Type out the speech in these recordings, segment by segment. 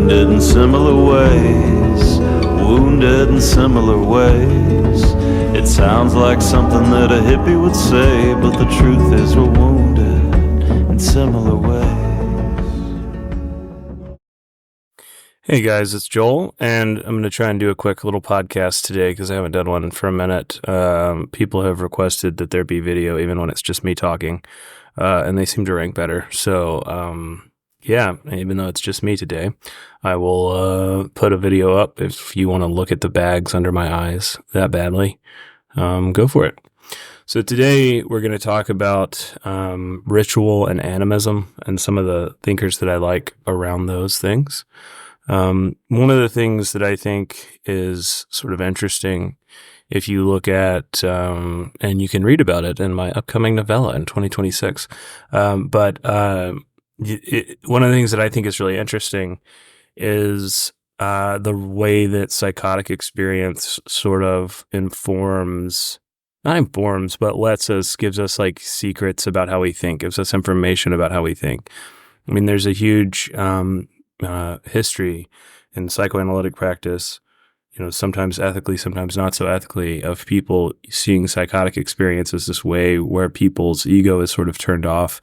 wounded in similar ways, wounded in similar ways. It sounds like something that a hippie would say, but the truth is we're wounded in similar ways. Hey guys, it's Joel, and I'm going to try and do a quick little podcast today because I haven't done one for a minute. People have requested that there be video even when it's just me talking, and they seem to rank better. So, yeah, even though it's just me today, I will put a video up if you want to look at the bags under my eyes that badly. Go for it. So today we're going to talk about ritual and animism and some of the thinkers that I like around those things. One of the things that I think is sort of interesting, if you look at, and you can read about it in my upcoming novella in 2026, but one of the things that I think is really interesting is the way that psychotic experience sort of not informs, but gives us like secrets about how we think, gives us information about how we think. I mean, there's a huge history in psychoanalytic practice, sometimes ethically, sometimes not so ethically, of people seeing psychotic experience as this way where people's ego is sort of turned off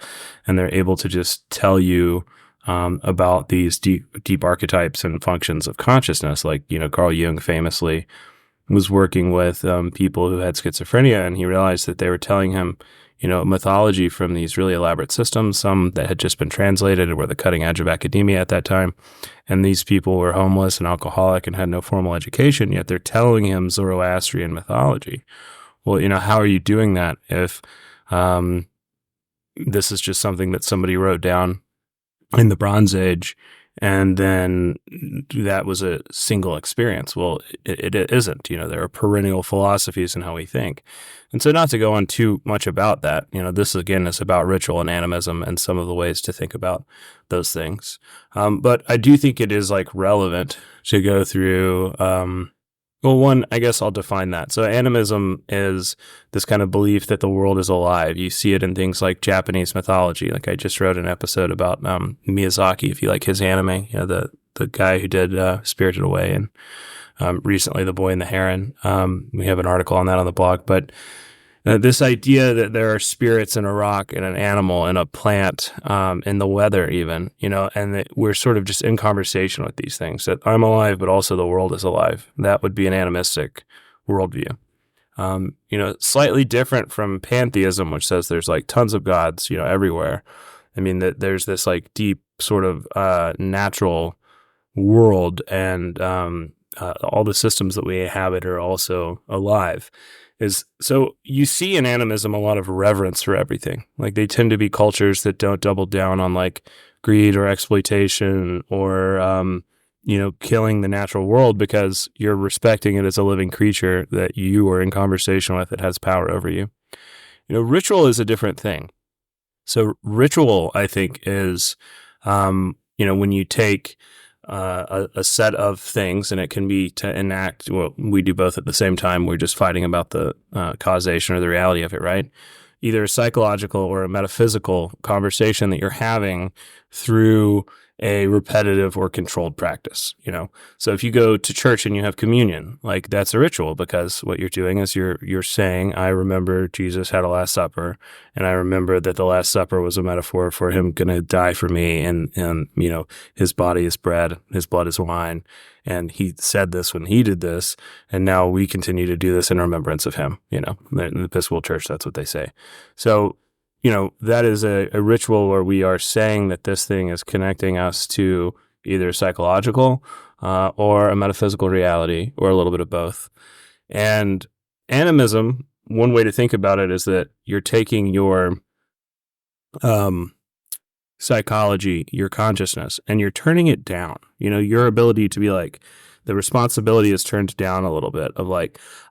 and they're able to just tell you about these deep archetypes and functions of consciousness. Like, Carl Jung famously was working with people who had schizophrenia, and he realized that they were telling him mythology from these really elaborate systems, some that had just been translated and were the cutting edge of academia at that time. And these people were homeless and alcoholic and had no formal education, yet they're telling him Zoroastrian mythology. Well, how are you doing that if this is just something that somebody wrote down in the Bronze Age and then that was a single experience? Well, it isn't. There are perennial philosophies in how we think. And so not to go on too much about that, this again is about ritual and animism and some of the ways to think about those things. But I do think it is relevant to go through, one, I guess I'll define that. So animism is this kind of belief that the world is alive. You see it in things like Japanese mythology. Like I just wrote an episode about Miyazaki, if you like his anime, the guy who did Spirited Away and recently The Boy and the Heron. We have an article on that on the blog. But this idea that there are spirits in a rock and an animal and a plant, in the weather even, and that we're sort of just in conversation with these things, that I'm alive, but also the world is alive. That would be an animistic worldview. Slightly different from pantheism, which says there's tons of gods, everywhere. I mean, that there's this deep sort of natural world, and all the systems that we inhabit are also alive. So you see in animism a lot of reverence for everything. They tend to be cultures that don't double down on greed or exploitation or killing the natural world, because you're respecting it as a living creature that you are in conversation with, that has power over you. Ritual is a different thing. So ritual, I think, is when you take a set of things, and it can be to enact, well, we do both at the same time. We're just fighting about the causation or the reality of it, right? Either a psychological or a metaphysical conversation that you're having through a repetitive or controlled practice, So if you go to church and you have communion, that's a ritual, because what you're doing is you're saying, I remember Jesus had a Last Supper, and I remember that the Last Supper was a metaphor for him going to die for me, and his body is bread, his blood is wine, and he said this when he did this, and now we continue to do this in remembrance of him. In the Episcopal Church, that's what they say. So that is a ritual where we are saying that this thing is connecting us to either psychological or a metaphysical reality, or a little bit of both. And animism, one way to think about it is that you're taking your psychology, your consciousness, and you're turning it down. Your ability to be the responsibility is turned down a little bit of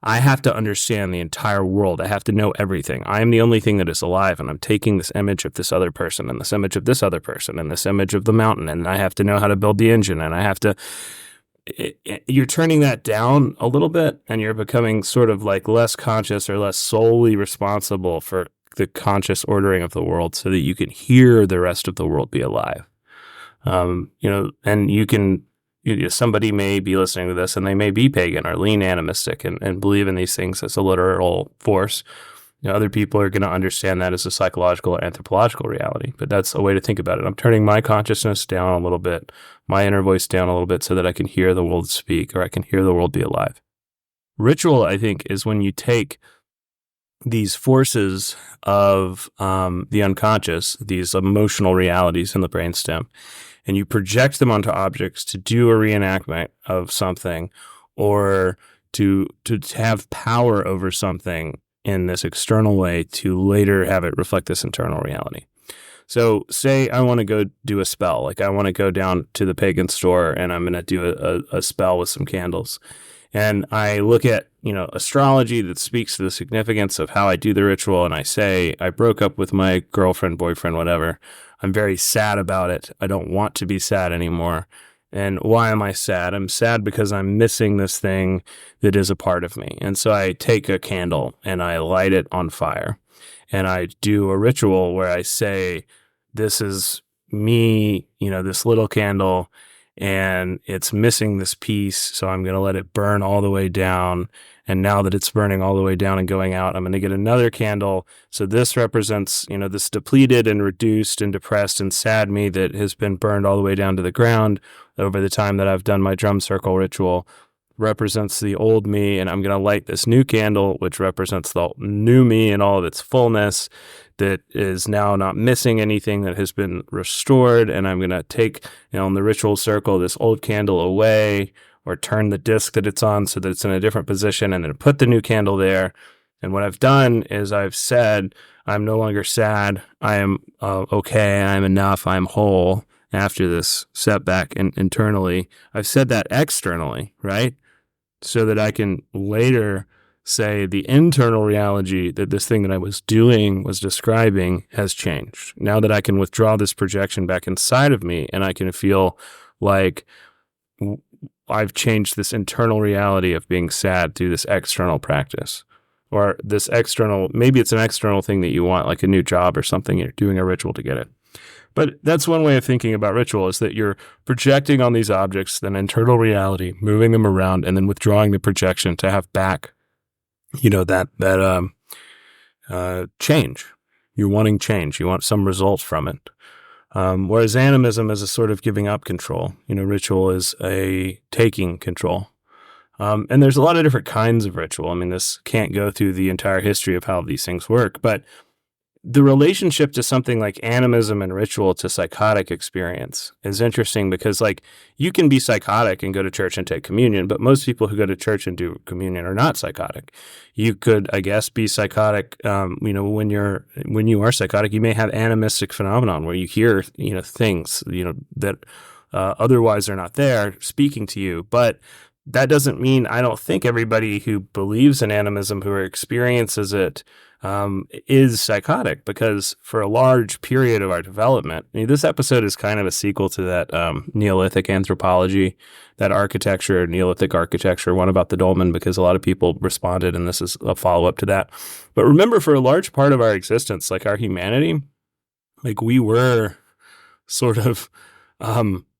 I have to understand the entire world. I have to know everything. I am the only thing that is alive, and I'm taking this image of this other person, and this image of this other person, and this image of the mountain, and I have to know how to build the engine, and I have to... You're turning that down a little bit, and you're becoming sort of less conscious or less solely responsible for the conscious ordering of the world, so that you can hear the rest of the world be alive. And you can somebody may be listening to this and they may be pagan or lean animistic and believe in these things as a literal force. Other people are going to understand that as a psychological or anthropological reality, but that's a way to think about it. I'm turning my consciousness down a little bit, my inner voice down a little bit so that I can hear the world speak, or I can hear the world be alive. Ritual, I think, is when you take these forces of the unconscious, these emotional realities in the brainstem, and you project them onto objects to do a reenactment of something, or to have power over something in this external way to later have it reflect this internal reality. So say I want to go do a spell, like I want to go down to the pagan store and I'm going to do a spell with some candles. And I look at, astrology that speaks to the significance of how I do the ritual. And I say, I broke up with my girlfriend, boyfriend, whatever. I'm very sad about it. I don't want to be sad anymore. And why am I sad? I'm sad because I'm missing this thing that is a part of me. And so I take a candle and I light it on fire. And I do a ritual where I say, this is me, this little candle, and it's missing this piece. So I'm going to let it burn all the way down. And now that it's burning all the way down and going out, I'm going to get another candle. So this represents, this depleted and reduced and depressed and sad me that has been burned all the way down to the ground over the time that I've done my drum circle ritual, represents the old me. And I'm going to light this new candle, which represents the new me in all of its fullness that is now not missing anything, that has been restored. And I'm going to take, in the ritual circle, this old candle away, or turn the disc that it's on so that it's in a different position, and then put the new candle there. And what I've done is I've said, I'm no longer sad. I am okay. I'm enough. I'm whole after this setback internally. I've said that externally, right? So that I can later say the internal reality that this thing that I was doing, was describing, has changed. Now that I can withdraw this projection back inside of me, and I can feel like I've changed this internal reality of being sad through this external practice, or this external, maybe it's an external thing that you want, like a new job or something, you're doing a ritual to get it. But that's one way of thinking about ritual, is that you're projecting on these objects an internal reality, moving them around, and then withdrawing the projection to have back, that change. You're wanting change. You want some results from it. Whereas animism is a sort of giving up control. Ritual is a taking control. And there's a lot of different kinds of ritual. I mean, this can't go through the entire history of how these things work, but the relationship to something like animism and ritual to psychotic experience is interesting, because you can be psychotic and go to church and take communion, but most people who go to church and do communion are not psychotic. You could, I guess, be psychotic. When you are psychotic, you may have animistic phenomenon where you hear, things, that otherwise are not there speaking to you. But that doesn't mean, I don't think everybody who believes in animism, who experiences it, is psychotic, because for a large period of our development, this episode is kind of a sequel to that Neolithic anthropology, that architecture, Neolithic architecture, one about the dolmen, because a lot of people responded, and this is a follow-up to that. But remember, for a large part of our existence, our humanity, we were sort of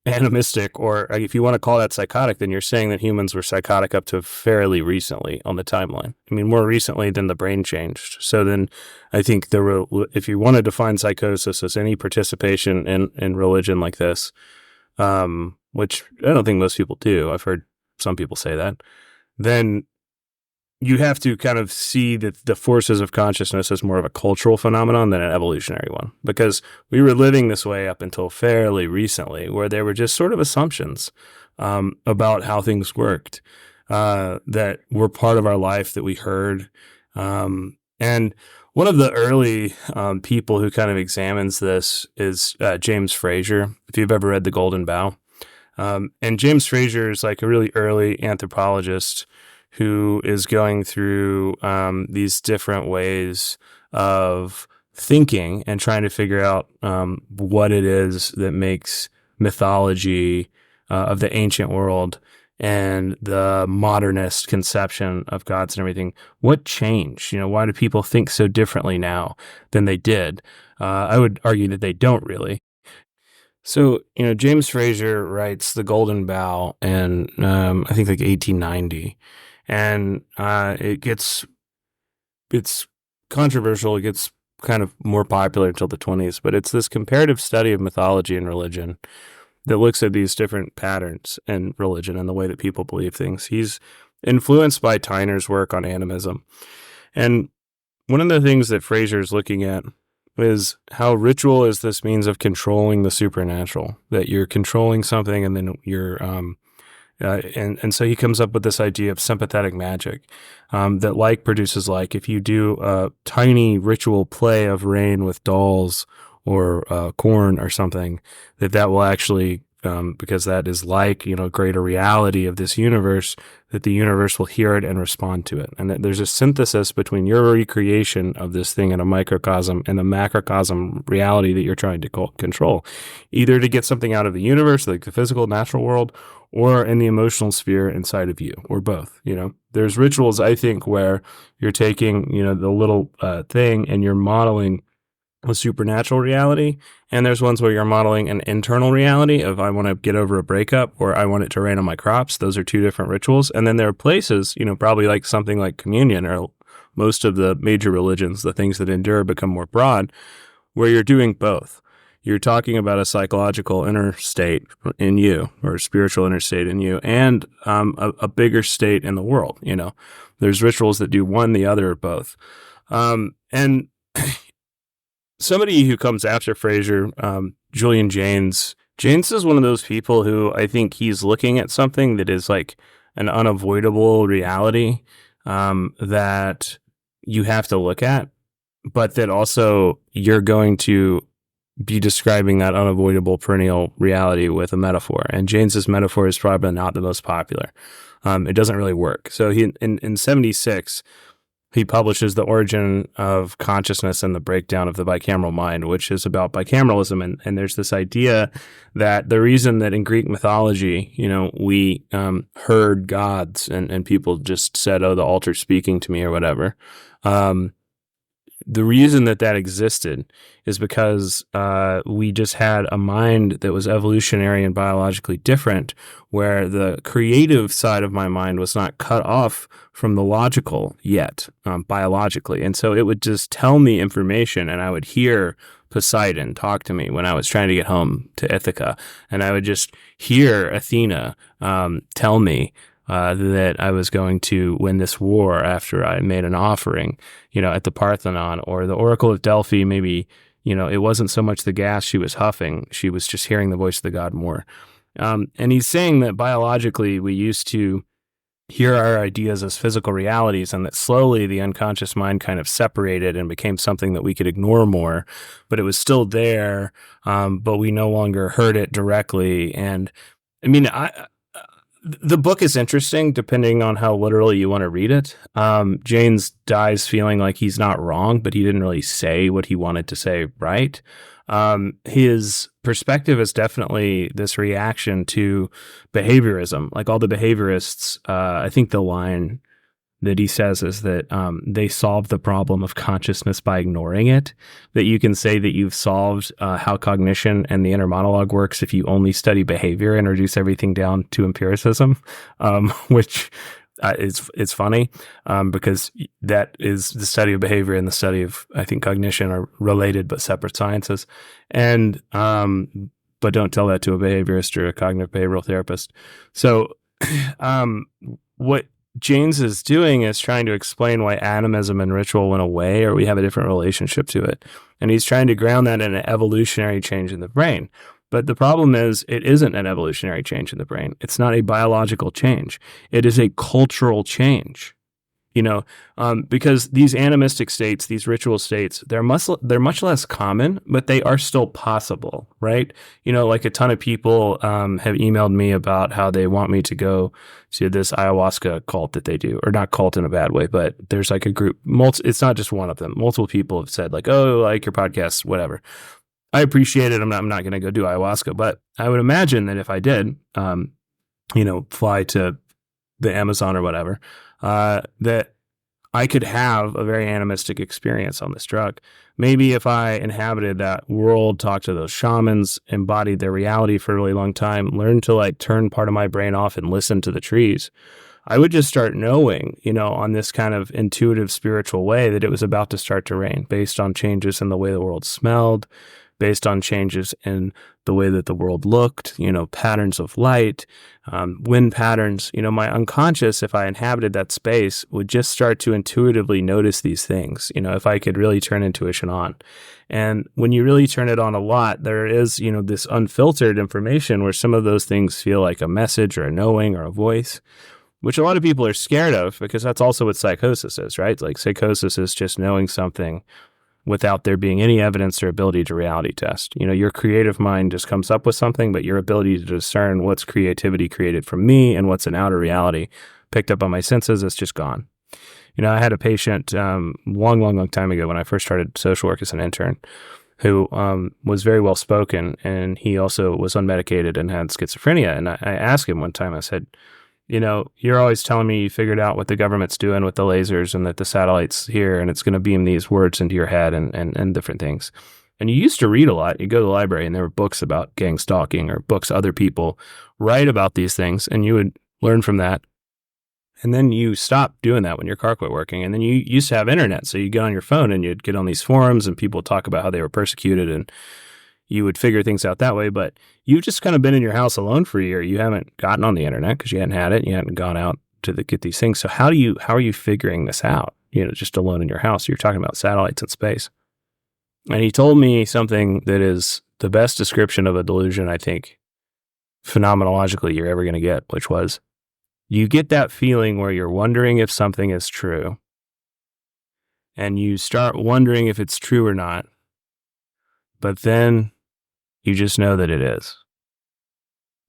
animistic, or if you want to call that psychotic, then you're saying that humans were psychotic up to fairly recently on the timeline. I mean, more recently than the brain changed. So then I think if you want to define psychosis as any participation in religion like this, which I don't think most people do, I've heard some people say that, then you have to kind of see that the forces of consciousness as more of a cultural phenomenon than an evolutionary one, because we were living this way up until fairly recently, where there were just sort of assumptions about how things worked that were part of our life that we heard. And one of the early people who kind of examines this is James Frasier, if you've ever read The Golden Bough. And James Frasier is a really early anthropologist who is going through these different ways of thinking and trying to figure out what it is that makes mythology of the ancient world and the modernist conception of gods and everything, what changed? Why do people think so differently now than they did? I would argue that they don't really. So, James Frasier writes The Golden Bough in, I think like 1890. And it's controversial. It gets kind of more popular until the 20s, but it's this comparative study of mythology and religion that looks at these different patterns in religion and the way that people believe things. He's influenced by Tyner's work on animism. And one of the things that Frasier is looking at is how ritual is this means of controlling the supernatural, that you're controlling something and then you're, and so he comes up with this idea of sympathetic magic, that like produces like. If you do a tiny ritual play of rain with dolls or corn or something, that will actually, because that is like, greater reality of this universe, that the universe will hear it and respond to it. And that there's a synthesis between your recreation of this thing in a microcosm and the macrocosm reality that you're trying to control, either to get something out of the universe, like the physical natural world, or in the emotional sphere inside of you, or both. There's rituals, I think, where you're taking, the little thing and you're modeling a supernatural reality, and there's ones where you're modeling an internal reality of I want to get over a breakup or I want it to rain on my crops. Those are two different rituals. And then there are places, probably like something like communion or most of the major religions, the things that endure become more broad, where you're doing both. You're talking about a psychological inner state in you or a spiritual inner state in you and a bigger state in the world. There's rituals that do one, the other, or both. And somebody who comes after Frasier, Julian Jaynes. Jaynes is one of those people who I think he's looking at something that is like an unavoidable reality that you have to look at, but that also you're going to be describing that unavoidable perennial reality with a metaphor. And Jaynes's metaphor is probably not the most popular. It doesn't really work. So he in 76, he publishes The Origin of Consciousness and the Breakdown of the Bicameral Mind, which is about bicameralism. And there's this idea that the reason that in Greek mythology, we heard gods and people just said, oh, the altar's speaking to me or whatever. The reason that existed is because we just had a mind that was evolutionary and biologically different, where the creative side of my mind was not cut off from the logical yet, biologically. And so it would just tell me information, and I would hear Poseidon talk to me when I was trying to get home to Ithaca, and I would just hear Athena tell me that I was going to win this war after I made an offering, at the Parthenon, or the Oracle of Delphi. Maybe, it wasn't so much the gas she was huffing. She was just hearing the voice of the god more. And he's saying that biologically we used to hear our ideas as physical realities, and that slowly the unconscious mind kind of separated and became something that we could ignore more, but it was still there, but we no longer heard it directly. And I mean, the book is interesting depending on how literally you want to read it. Jaynes dies feeling like he's not wrong, but he didn't really say what he wanted to say right. His perspective is definitely this reaction to behaviorism. Like all the behaviorists, I think the line that he says is that they solve the problem of consciousness by ignoring it, that you can say that you've solved how cognition and the inner monologue works if you only study behavior and reduce everything down to empiricism, which it's funny because that is the study of behavior and the study of, I think, cognition are related but separate sciences. And but don't tell that to a behaviorist or a cognitive behavioral therapist. So what Jaynes is doing is trying to explain why animism and ritual went away, or we have a different relationship to it. And he's trying to ground that in an evolutionary change in the brain. But the problem is it isn't an evolutionary change in the brain. It's not a biological change. It is a cultural change. Because these animistic states, these ritual states, they're much less common, but they are still possible, right? Like a ton of people have emailed me about how they want me to go to this ayahuasca cult that they do, or not cult in a bad way, but there's like a group, it's not just one of them. Multiple people have said like, oh, I like your podcast, whatever. I appreciate it. I'm not going to go do ayahuasca, but I would imagine that if I did, fly to the Amazon or whatever, that I could have a very animistic experience on this drug. Maybe if I inhabited that world, talked to those shamans, embodied their reality for a really long time, learned to like turn part of my brain off and listen to the trees, I would just start knowing, on this kind of intuitive spiritual way that it was about to start to rain based on changes in the way the world smelled, based on changes in the way that the world looked, patterns of light, wind patterns. My unconscious, if I inhabited that space, would just start to intuitively notice these things, if I could really turn intuition on. And when you really turn it on a lot, there is, this unfiltered information where some of those things feel like a message or a knowing or a voice, which a lot of people are scared of, because that's also what psychosis is, right? Like psychosis is just knowing something without there being any evidence or ability to reality test. Your creative mind just comes up with something, but your ability to discern what's creativity created from me and what's an outer reality picked up on my senses is just gone. I had a patient long time ago when I first started social work as an intern who was very well spoken, and he also was unmedicated and had schizophrenia. And I asked him one time, I said, you're always telling me you figured out what the government's doing with the lasers and that the satellite's here and it's going to beam these words into your head and different things. And you used to read a lot. You go to the library and there were books about gang stalking or books other people write about these things, and you would learn from that. And then you stopped doing that when your car quit working. And then you used to have internet. So you get on your phone and you'd get on these forums and people talk about how they were persecuted, and you would figure things out that way. But you've just kind of been in your house alone for a year. You haven't gotten on the internet because you hadn't had it. You hadn't gone out to get these things. So how are you figuring this out? Just alone in your house. You're talking about satellites in space. And he told me something that is the best description of a delusion, I think, phenomenologically you're ever going to get, which was, you get that feeling where you're wondering if something is true, and you start wondering if it's true or not, but then you just know that it is.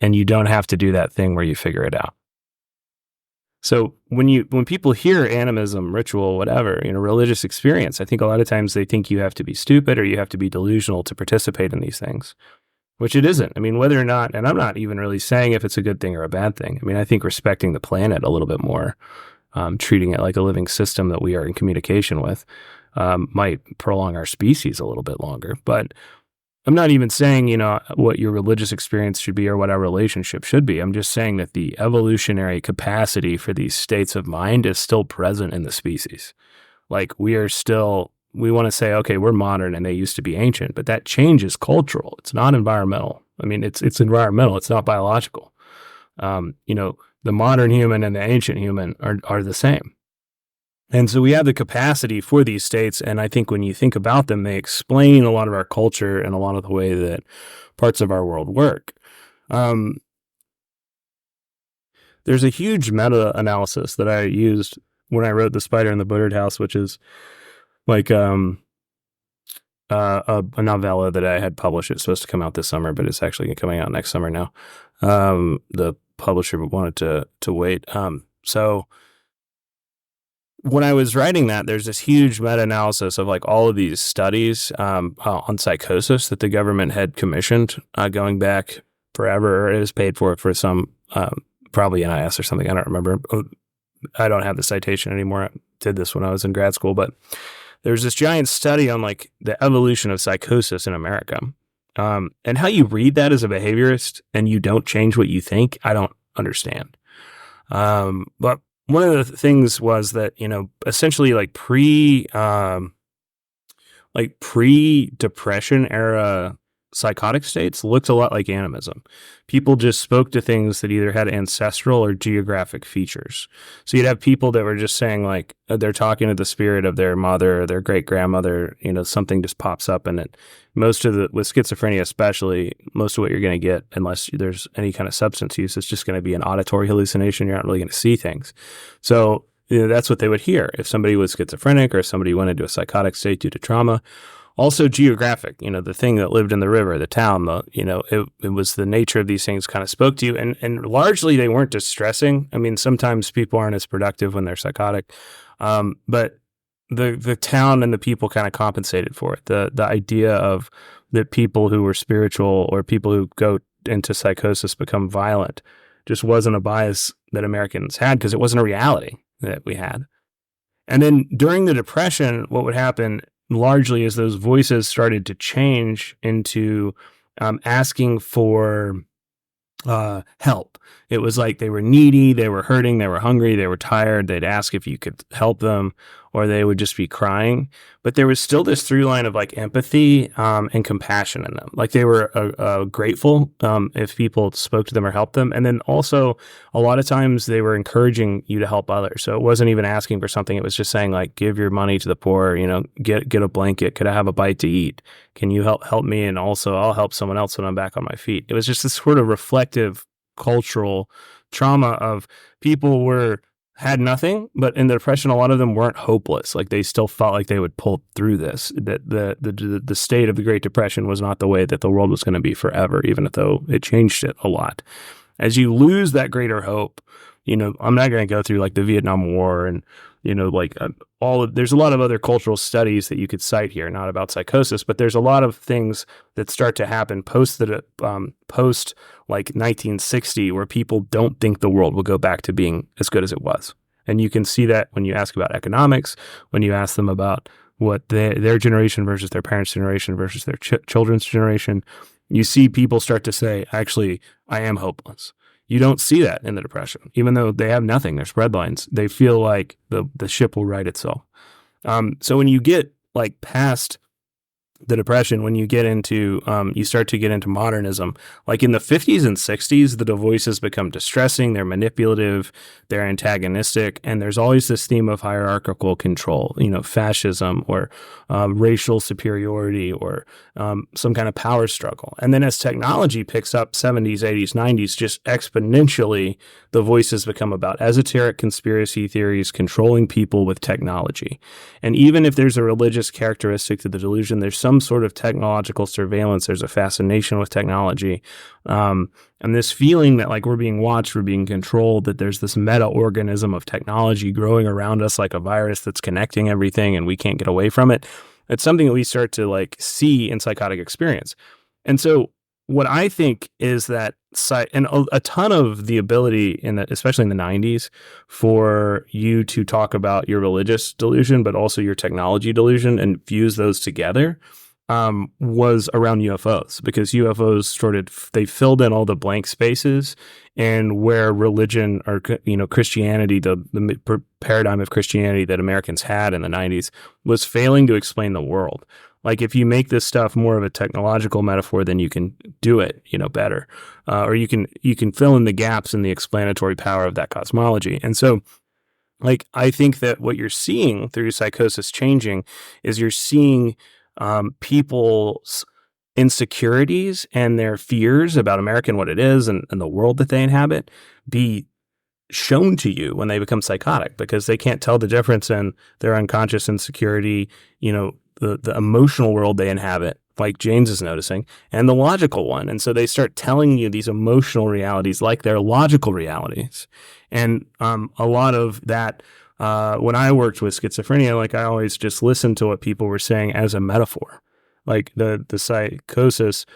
And you don't have to do that thing where you figure it out. So when people hear animism, ritual, whatever, religious experience, I think a lot of times they think you have to be stupid or you have to be delusional to participate in these things, which it isn't. I mean, whether or not, and I'm not even really saying if it's a good thing or a bad thing. I mean, I think respecting the planet a little bit more, treating it like a living system that we are in communication with, might prolong our species a little bit longer. But I'm not even saying, what your religious experience should be or what our relationship should be. I'm just saying that the evolutionary capacity for these states of mind is still present in the species. Like we want to say, okay, we're modern and they used to be ancient, but that change is cultural. It's not environmental. I mean, it's environmental. It's not biological. The modern human and the ancient human are the same. And so we have the capacity for these states, and I think when you think about them, they explain a lot of our culture and a lot of the way that parts of our world work. There's a huge meta-analysis that I used when I wrote The Spider in the Buttered House, which is like a novella that I had published. It's supposed to come out this summer, but it's actually coming out next summer now. The publisher wanted to wait. So when I was writing that, there's this huge meta-analysis of like all of these studies on psychosis that the government had commissioned going back forever, or it was paid for some, probably NIS or something. I don't remember. I don't have the citation anymore. I did this when I was in grad school, but there's this giant study on like the evolution of psychosis in America. And how you read that as a behaviorist and you don't change what you think, I don't understand. But one of the things was that, essentially like pre-depression era psychotic states looked a lot like animism. People just spoke to things that either had ancestral or geographic features. So you'd have people that were just saying like, they're talking to the spirit of their mother or their great grandmother, something just pops up in it. With schizophrenia especially, most of what you're going to get, unless there's any kind of substance use, is just going to be an auditory hallucination. You're not really going to see things. So that's what they would hear if somebody was schizophrenic or somebody went into a psychotic state due to trauma. Also geographic, the thing that lived in the river, the town, it was the nature of these things kind of spoke to you. And largely they weren't distressing. I mean, sometimes people aren't as productive when they're psychotic. But the town and the people kind of compensated for it. The idea of that people who were spiritual or people who go into psychosis become violent just wasn't a bias that Americans had, because it wasn't a reality that we had. And then during the Depression, what would happen largely is those voices started to change into asking for help. It was like they were needy, they were hurting, they were hungry, they were tired. They'd ask if you could help them, or they would just be crying. But there was still this through line of like empathy and compassion in them. Like they were grateful if people spoke to them or helped them. And then also a lot of times they were encouraging you to help others. So it wasn't even asking for something. It was just saying like, give your money to the poor, get a blanket. Could I have a bite to eat? Can you help me? And also I'll help someone else when I'm back on my feet. It was just this sort of reflective cultural trauma of people had nothing, but in the Depression, a lot of them weren't hopeless. Like they still felt like they would pull through this. That the state of the Great Depression was not the way that the world was going to be forever, even though it changed it a lot. As you lose that greater hope, I'm not going to go through like the Vietnam War and there's a lot of other cultural studies that you could cite here, not about psychosis, but there's a lot of things that start to happen post like 1960 where people don't think the world will go back to being as good as it was. And you can see that when you ask about economics, when you ask them about what their generation versus their parents' generation versus their children's generation, you see people start to say, actually, I am hopeless. You don't see that in the Depression. Even though they have nothing, they're spread lines, they feel like the ship will right itself. So when you get like past the Depression, when you get into, you start to get into modernism, like in the 50s and 60s, the voices become distressing, they're manipulative, they're antagonistic, and there's always this theme of hierarchical control, fascism or racial superiority or some kind of power struggle. And then as technology picks up 70s, 80s, 90s, just exponentially, the voices become about esoteric conspiracy theories controlling people with technology. And even if there's a religious characteristic to the delusion, there's some sort of technological surveillance. There's a fascination with technology. And this feeling that like we're being watched, we're being controlled, that there's this meta-organism of technology growing around us like a virus that's connecting everything and we can't get away from it. It's something that we start to like see in psychotic experience. And so what I think is that and a ton of the ability especially in the 90s, for you to talk about your religious delusion, but also your technology delusion and fuse those together, was around UFOs, because UFOs they filled in all the blank spaces, and where religion or Christianity, the paradigm of Christianity that Americans had in the 90s was failing to explain the world. Like if you make this stuff more of a technological metaphor, then you can do it, better, or you can fill in the gaps in the explanatory power of that cosmology. And so, like I think that what you're seeing through psychosis changing is you're seeing people's insecurities and their fears about America and what it is and the world that they inhabit be shown to you when they become psychotic, because they can't tell the difference in their unconscious insecurity, the emotional world they inhabit, like Jaynes is noticing, and the logical one. And so they start telling you these emotional realities like they're logical realities. And a lot of that, when I worked with schizophrenia, like I always just listened to what people were saying as a metaphor. Like the psychosis,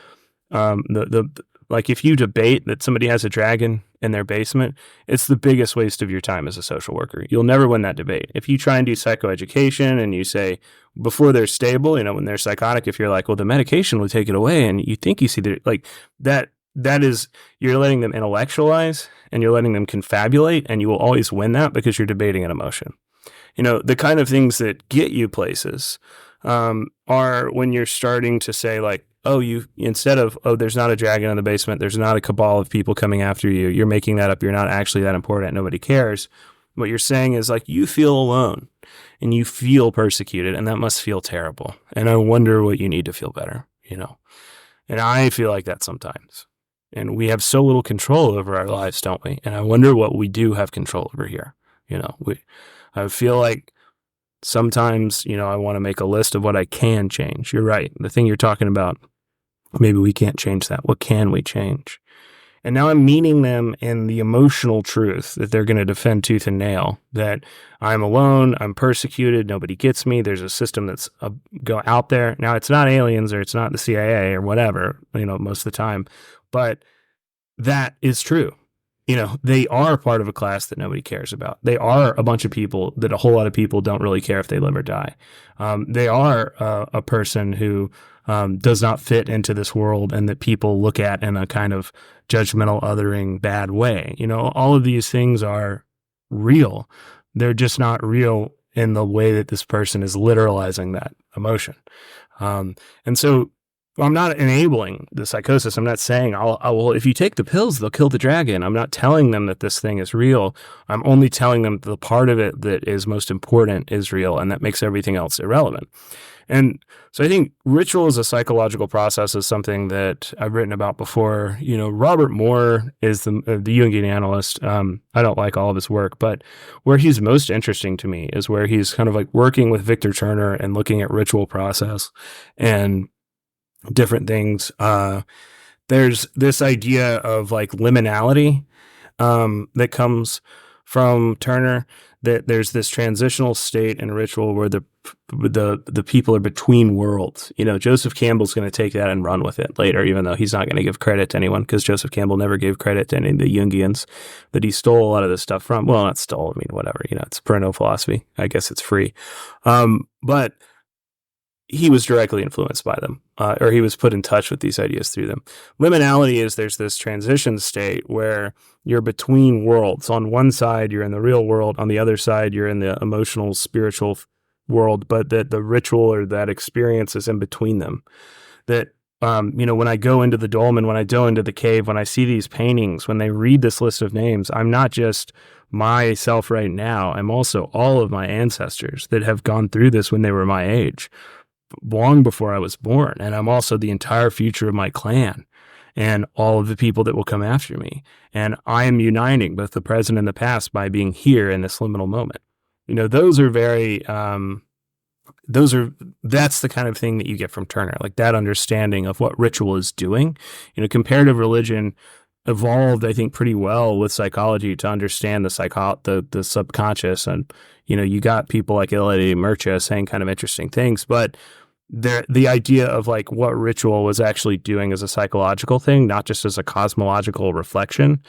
like if you debate that somebody has a dragon in their basement, it's the biggest waste of your time as a social worker. You'll never win that debate. If you try and do psychoeducation and you say before they're stable, when they're psychotic, if you're like, well, the medication will take it away, and you think you see that is, you're letting them intellectualize and you're letting them confabulate, and you will always win that because you're debating an emotion. The kind of things that get you places are when you're starting to say like, instead of, there's not a dragon in the basement, there's not a cabal of people coming after you, you're making that up, you're not actually that important, nobody cares. What you're saying is like, you feel alone and you feel persecuted, and that must feel terrible. And I wonder what you need to feel better, And I feel like that sometimes. And we have so little control over our lives, don't we? And I wonder what we do have control over here. I feel like sometimes, I want to make a list of what I can change. You're right. The thing you're talking about, maybe we can't change that. What can we change? And now I'm meeting them in the emotional truth that they're going to defend tooth and nail, that I'm alone, I'm persecuted, nobody gets me, there's a system that's go out there. Now, it's not aliens or it's not the CIA or whatever, most of the time, but that is true. they are part of a class that nobody cares about. They are a bunch of people that a whole lot of people don't really care if they live or die. They are a person who does not fit into this world and that people look at in a kind of judgmental, othering, bad way. All of these things are real. They're just not real in the way that this person is literalizing that emotion. And so I'm not enabling the psychosis. I'm not saying, if you take the pills, they'll kill the dragon. I'm not telling them that this thing is real. I'm only telling them the part of it that is most important is real, and that makes everything else irrelevant. And so I think ritual as a psychological process is something that I've written about before. Robert Moore is the Jungian analyst. I don't like all of his work, but where he's most interesting to me is where he's kind of like working with Victor Turner and looking at ritual process and different things. There's this idea of like liminality that comes from Turner, that there's this transitional state in ritual where the people are between worlds. Joseph Campbell's going to take that and run with it later, even though he's not going to give credit to anyone, because Joseph Campbell never gave credit to any of the Jungians that he stole a lot of this stuff from. Well, not stole, whatever, it's perennial philosophy. I guess it's free. But he was directly influenced by them, or he was put in touch with these ideas through them. Liminality is there's this transition state where you're between worlds. On one side, you're in the real world. On the other side, you're in the emotional, spiritual world, but that the ritual or that experience is in between them. That, when I go into the dolmen, when I go into the cave, when I see these paintings, when they read this list of names, I'm not just myself right now. I'm also all of my ancestors that have gone through this when they were my age, long before I was born. And I'm also the entire future of my clan and all of the people that will come after me. And I am uniting both the present and the past by being here in this liminal moment. Those are very, that's the kind of thing that you get from Turner, like that understanding of what ritual is doing. Comparative religion evolved, I think, pretty well with psychology to understand the subconscious. And, you got people like Eddie Murcha saying kind of interesting things, but the idea of like what ritual was actually doing as a psychological thing, not just as a cosmological reflection.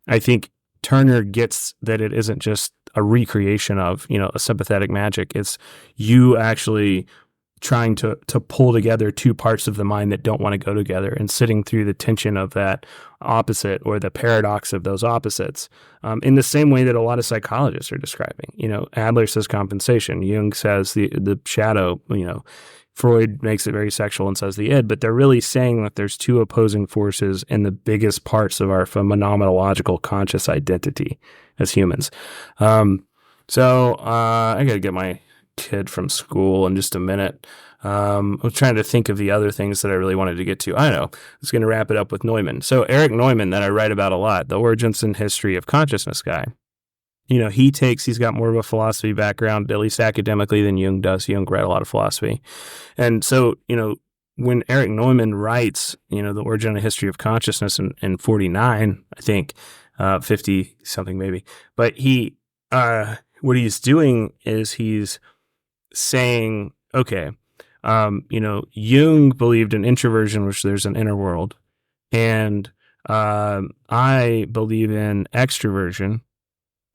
I think Turner gets that it isn't just a recreation of, a sympathetic magic. It's you actually trying to pull together two parts of the mind that don't want to go together and sitting through the tension of that opposite or the paradox of those opposites, in the same way that a lot of psychologists are describing. Adler says compensation. Jung says the shadow, Freud makes it very sexual and says the id, but they're really saying that there's two opposing forces in the biggest parts of our phenomenological conscious identity as humans. So I got to get my kid from school in just a minute. I was trying to think of the other things that I really wanted to get to. I know. I was going to wrap it up with Neumann. So Eric Neumann, that I write about a lot, the origins and history of consciousness guy. He's got more of a philosophy background, at least academically, than Jung does. Jung read a lot of philosophy. And so, when Eric Neumann writes, the origin and history of consciousness in 49, I think, 50 something maybe, but what he's doing is he's saying, okay, Jung believed in introversion, which there's an inner world, and I believe in extroversion.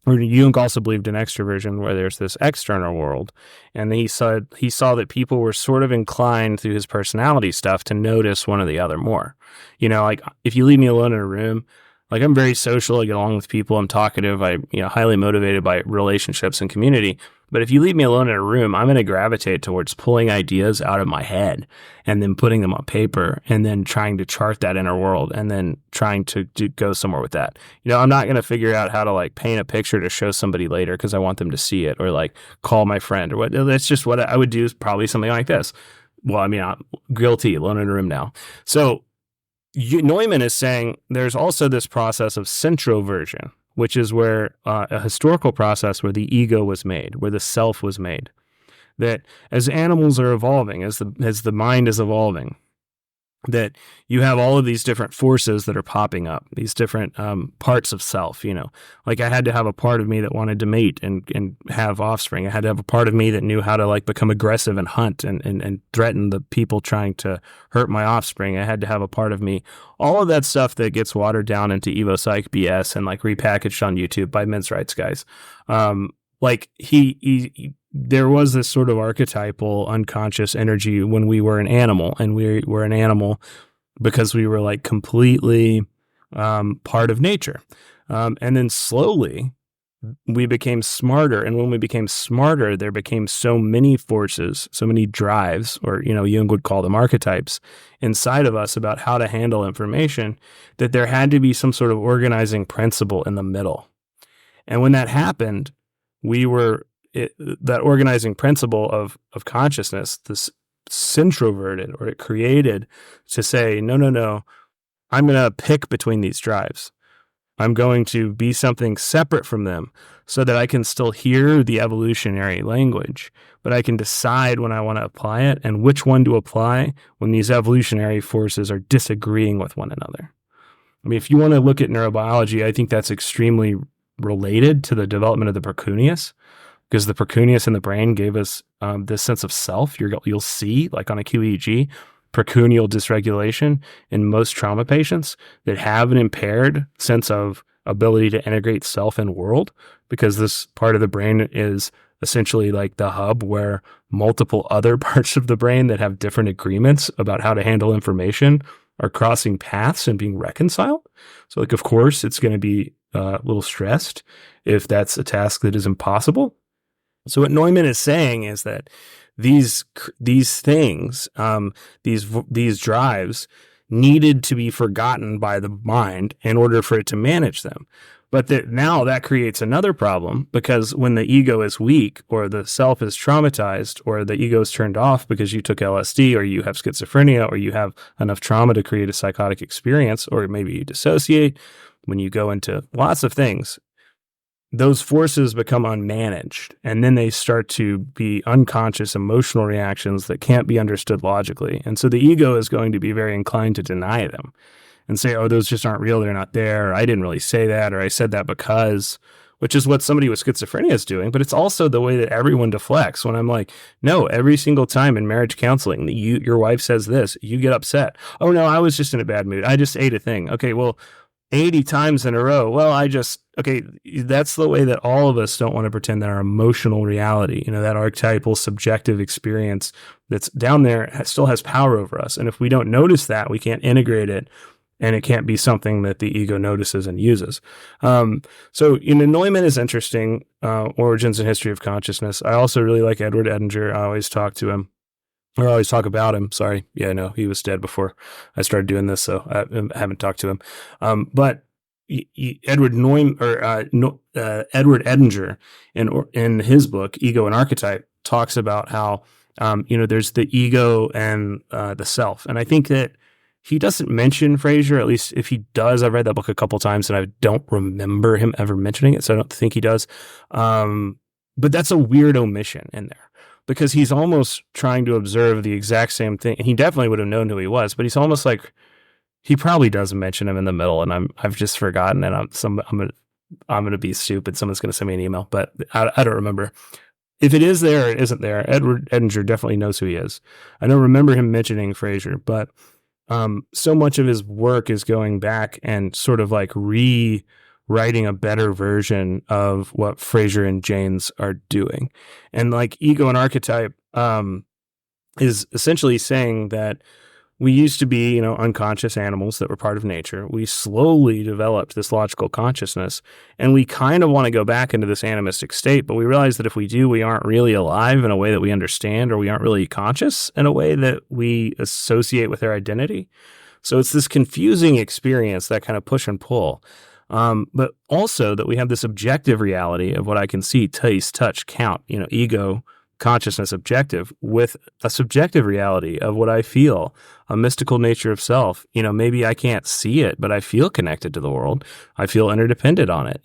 Or Jung also believed in extroversion, where there's this external world. And he saw that people were sort of inclined through his personality stuff to notice one or the other more. Like if you leave me alone in a room, like I'm very social, I get along with people, I'm talkative, I highly motivated by relationships and community. But if you leave me alone in a room, I'm going to gravitate towards pulling ideas out of my head and then putting them on paper and then trying to chart that inner world and then trying to go somewhere with that. I'm not going to figure out how to like paint a picture to show somebody later because I want them to see it, or like call my friend or what. That's just what I would do, is probably something like this. Well, I'm guilty, alone in a room now. So Neumann is saying there's also this process of centroversion, which is where a historical process where the ego was made, where the self was made. That as animals are evolving, as the mind is evolving, that you have all of these different forces that are popping up, these different parts of self, like I had to have a part of me that wanted to mate and have offspring. I had to have a part of me that knew how to like become aggressive and hunt and threaten the people trying to hurt my offspring. I had to have a part of me, all of that stuff that gets watered down into Evo Psych BS and like repackaged on YouTube by men's rights guys. Like he there was this sort of archetypal unconscious energy when we were an animal, and we were an animal because we were like completely part of nature. And then slowly we became smarter. And when we became smarter, there became so many forces, so many drives, or, Jung would call them archetypes inside of us about how to handle information, that there had to be some sort of organizing principle in the middle. And when that happened, that organizing principle of consciousness, this centroverted, or it created to say, no, I'm going to pick between these drives. I'm going to be something separate from them so that I can still hear the evolutionary language, but I can decide when I want to apply it and which one to apply when these evolutionary forces are disagreeing with one another. I mean, if you want to look at neurobiology, I think that's extremely related to the development of the precuneus, because the precuneus in the brain gave us this sense of self. You'll see, like on a QEEG, precuneal dysregulation in most trauma patients that have an impaired sense of ability to integrate self and world, because this part of the brain is essentially like the hub where multiple other parts of the brain that have different agreements about how to handle information are crossing paths and being reconciled. So, like, of course, it's going to be a little stressed if that's a task that is impossible. So what Neumann is saying is that these things, these drives needed to be forgotten by the mind in order for it to manage them. But now that creates another problem, because when the ego is weak, or the self is traumatized, or the ego is turned off because you took LSD, or you have schizophrenia, or you have enough trauma to create a psychotic experience, or maybe you dissociate, when you go into lots of things, those forces become unmanaged, and then they start to be unconscious emotional reactions that can't be understood logically. And so the ego is going to be very inclined to deny them and say, oh, those just aren't real, they're not there, or I didn't really say that, or I said that because, which is what somebody with schizophrenia is doing. But it's also the way that everyone deflects. When I'm like, no, every single time in marriage counseling, your wife says this, you get upset. Oh no, I was just in a bad mood, I just ate a thing. Okay, well, 80 times in a row. Well, okay, that's the way that all of us don't want to pretend that our emotional reality, that archetypal subjective experience that's down there still has power over us. And if we don't notice that, we can't integrate it, and it can't be something that the ego notices and uses. So, Neumann is interesting, Origins and History of Consciousness. I also really like Edward Edinger. I always talk to him. Or I always talk about him. Sorry. Yeah, no, he was dead before I started doing this, so I haven't talked to him. But Edward Edinger, in his book Ego and Archetype, talks about how there's the ego and the self, and I think that he doesn't mention Frasier. At least if he does, I've read that book a couple times and I don't remember him ever mentioning it, so I don't think he does. But that's a weird omission in there, because he's almost trying to observe the exact same thing. And he definitely would have known who he was, but he's almost like, he probably doesn't mention him in the middle, and I've just forgotten, and I'm gonna be stupid. Someone's gonna send me an email, but I don't remember. If it is there or it isn't there, Edward Edinger definitely knows who he is. I don't remember him mentioning Frasier, but so much of his work is going back and sort of like writing a better version of what Frasier and Jaynes are doing. And like Ego and Archetype is essentially saying that we used to be, unconscious animals that were part of nature. We slowly developed this logical consciousness, and we kind of want to go back into this animistic state, but we realize that if we do, we aren't really alive in a way that we understand, or we aren't really conscious in a way that we associate with our identity. So it's this confusing experience, that kind of push and pull. But also that we have this objective reality of what I can see, taste, touch, count, ego, consciousness, objective, with a subjective reality of what I feel, a mystical nature of self. Maybe I can't see it, but I feel connected to the world. I feel interdependent on it.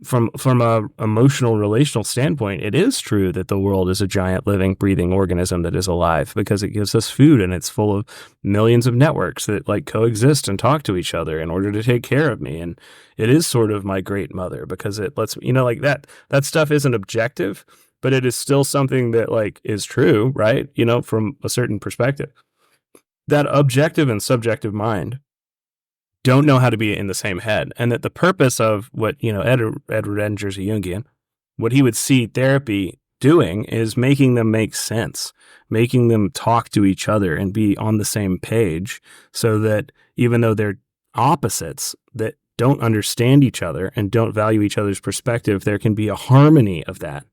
from a emotional relational standpoint, it is true that the world is a giant living, breathing organism that is alive because it gives us food and it's full of millions of networks that like coexist and talk to each other in order to take care of me. And it is sort of my great mother because it lets me, like that stuff isn't objective, but it is still something that like is true, right? From a certain perspective. That objective and subjective mind don't know how to be in the same head. And that the purpose of what, Edward Edinger's a Jungian, what he would see therapy doing is making them make sense, making them talk to each other and be on the same page so that even though they're opposites that don't understand each other and don't value each other's perspective, there can be a harmony of that.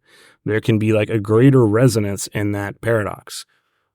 There can be like a greater resonance in that paradox.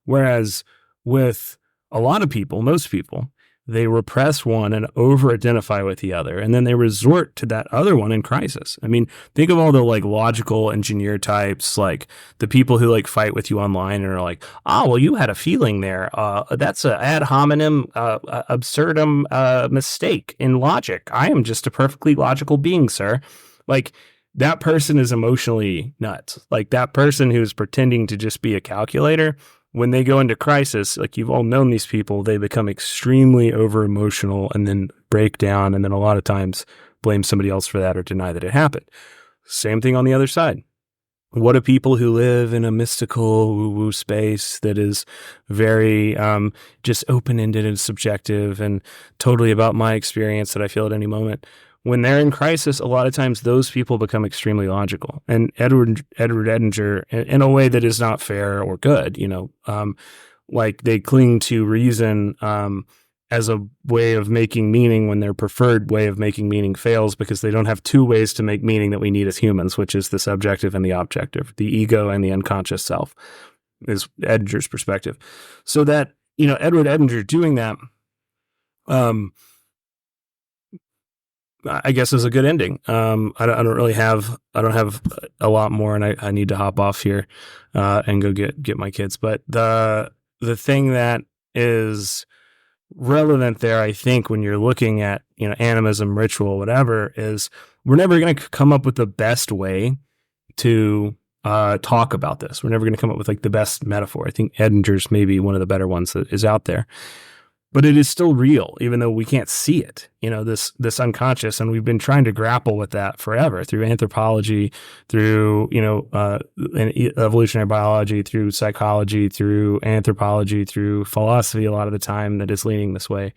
Whereas with a lot of people, most people, they repress one and over-identify with the other, and then they resort to that other one in crisis. I mean, think of all the like logical engineer types, like the people who like fight with you online and are like, "Oh, well, you had a feeling there. That's a ad hominem absurdum mistake in logic. I am just a perfectly logical being, sir." Like that person is emotionally nuts. Like that person who's pretending to just be a calculator. When they go into crisis, like you've all known these people, they become extremely over emotional and then break down. And then a lot of times blame somebody else for that or deny that it happened. Same thing on the other side. What do people who live in a mystical woo-woo space that is very just open-ended and subjective and totally about my experience that I feel at any moment, when they're in crisis, a lot of times those people become extremely logical. And Edward Edinger, in a way that is not fair or good, like they cling to reason as a way of making meaning when their preferred way of making meaning fails because they don't have two ways to make meaning that we need as humans, which is the subjective and the objective, the ego and the unconscious self, is Edinger's perspective. So that, Edward Edinger doing that, I guess is a good ending. I don't have a lot more, and I need to hop off here and go get my kids. But the thing that is relevant there, I think, when you're looking at animism, ritual, whatever, is we're never going to come up with the best way to talk about this. We're never going to come up with like the best metaphor. I think Edinger's maybe one of the better ones that is out there. But it is still real, even though we can't see it, this unconscious. And we've been trying to grapple with that forever through anthropology, through, evolutionary biology, through psychology, through anthropology, through philosophy a lot of the time that is leaning this way.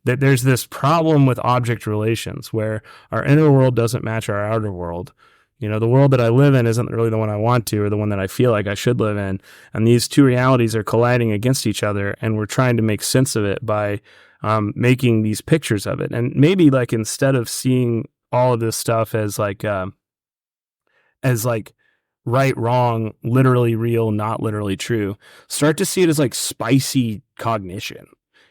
That there's this problem with object relations where our inner world doesn't match our outer world. The world that I live in isn't really the one I want to or the one that I feel like I should live in. And these two realities are colliding against each other, and we're trying to make sense of it by making these pictures of it. And maybe like instead of seeing all of this stuff as like right, wrong, literally real, not literally true, start to see it as like spicy cognition.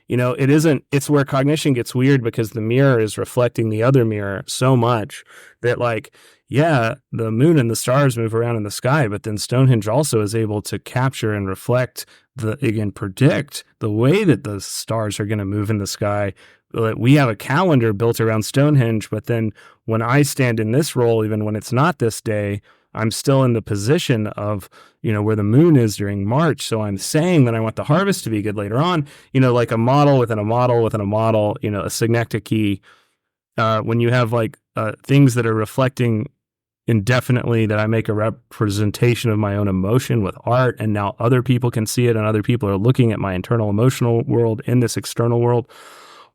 It's where cognition gets weird because the mirror is reflecting the other mirror so much that like, yeah, the moon and the stars move around in the sky, but then Stonehenge also is able to capture and reflect predict the way that the stars are going to move in the sky. We have a calendar built around Stonehenge, but then when I stand in this role, even when it's not this day, I'm still in the position of, where the moon is during March. So I'm saying that I want the harvest to be good later on, like a model within a model within a model, a synecdoche. When you have like things that are reflecting indefinitely that I make a representation of my own emotion with art, and now other people can see it and other people are looking at my internal emotional world in this external world.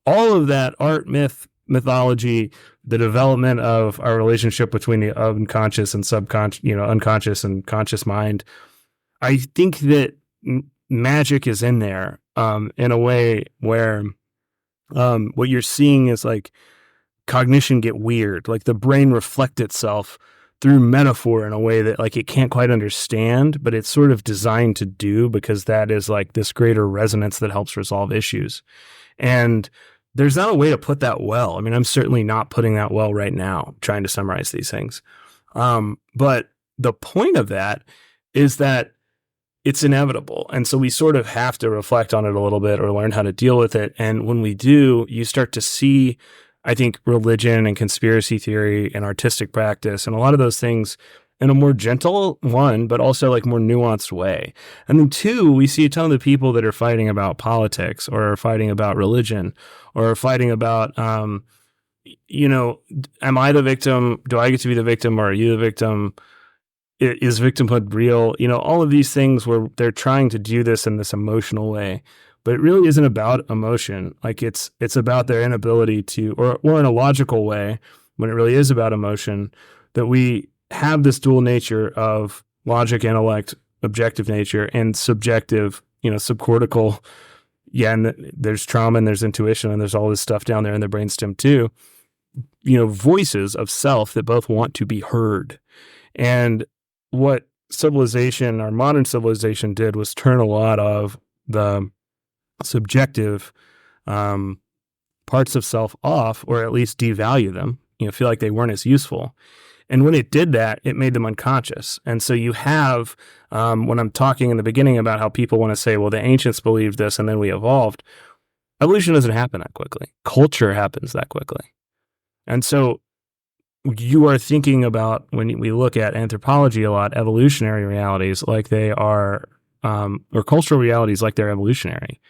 All of that art, mythology, the development of our relationship between the unconscious and subconscious, unconscious and conscious mind. I think that magic is in there in a way where what you're seeing is like cognition get weird, like the brain reflect itself through metaphor in a way that like it can't quite understand, but it's sort of designed to do because that is like this greater resonance that helps resolve issues. And there's not a way to put that well. I mean, I'm certainly not putting that well right now, trying to summarize these things. But the point of that is that it's inevitable. And so we sort of have to reflect on it a little bit or learn how to deal with it. And when we do, you start to see I think religion and conspiracy theory and artistic practice and a lot of those things in a more gentle one, but also like more nuanced way. And then two, we see a ton of the people that are fighting about politics or are fighting about religion or are fighting about, am I the victim? Do I get to be the victim or are you the victim? Is victimhood real? All of these things where they're trying to do this in this emotional way, but it really isn't about emotion. Like it's about their inability to, or in a logical way, when it really is about emotion, that we have this dual nature of logic, intellect, objective nature, and subjective, subcortical. Yeah, and there's trauma and there's intuition and there's all this stuff down there in the brainstem too. Voices of self that both want to be heard. And what civilization, our modern civilization, did was turn a lot of the subjective parts of self off, or at least devalue them, feel like they weren't as useful. And when it did that, it made them unconscious. And so you have, when I'm talking in the beginning about how people want to say, well, the ancients believed this and then we evolved, evolution doesn't happen that quickly. Culture happens that quickly. And so you are thinking about, when we look at anthropology a lot, evolutionary realities like they are, or cultural realities like they're evolutionary.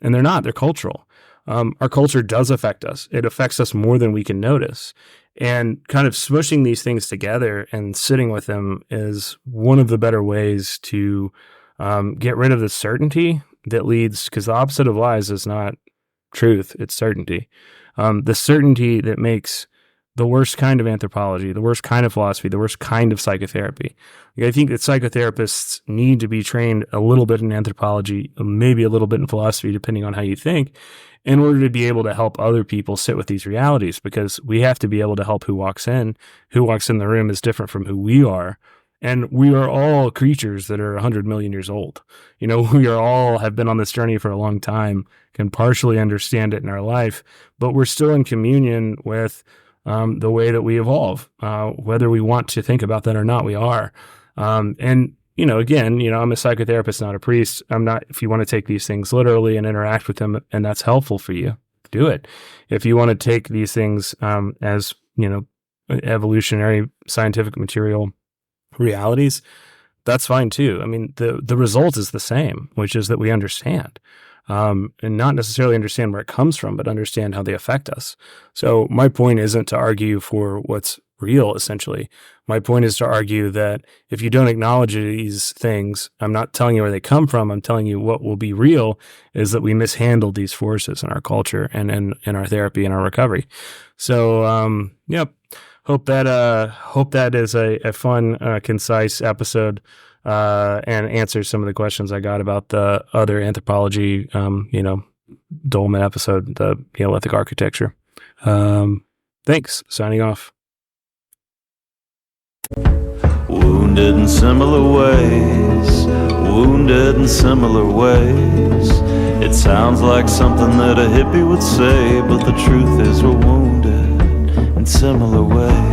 And they're not, they're cultural. Our culture does affect us. It affects us more than we can notice. And kind of smushing these things together and sitting with them is one of the better ways to get rid of the certainty that leads, because the opposite of lies is not truth, it's certainty. The certainty that makes the worst kind of anthropology, the worst kind of philosophy, the worst kind of psychotherapy. I think that psychotherapists need to be trained a little bit in anthropology, maybe a little bit in philosophy, depending on how you think, in order to be able to help other people sit with these realities, because we have to be able to help who walks in. Who walks in the room is different from who we are. And we are all creatures that are 100 million years old. We are all have been on this journey for a long time, can partially understand it in our life, but we're still in communion with the way that we evolve, whether we want to think about that or not, we are. And again, I'm a psychotherapist, not a priest. I'm not, if you want to take these things literally and interact with them, and that's helpful for you, do it. If you want to take these things as, evolutionary scientific material realities, that's fine too. I mean, the result is the same, which is that we understand. And not necessarily understand where it comes from, but understand how they affect us. So my point isn't to argue for what's real, essentially. My point is to argue that if you don't acknowledge these things, I'm not telling you where they come from, I'm telling you what will be real is that we mishandled these forces in our culture and in our therapy and our recovery. So, yep. Hope that is a fun, concise episode. And answer some of the questions I got about the other anthropology, Dolman episode, the Neolithic architecture. Thanks. Signing off. Wounded in similar ways, wounded in similar ways. It sounds like something that a hippie would say, but the truth is we're wounded in similar ways.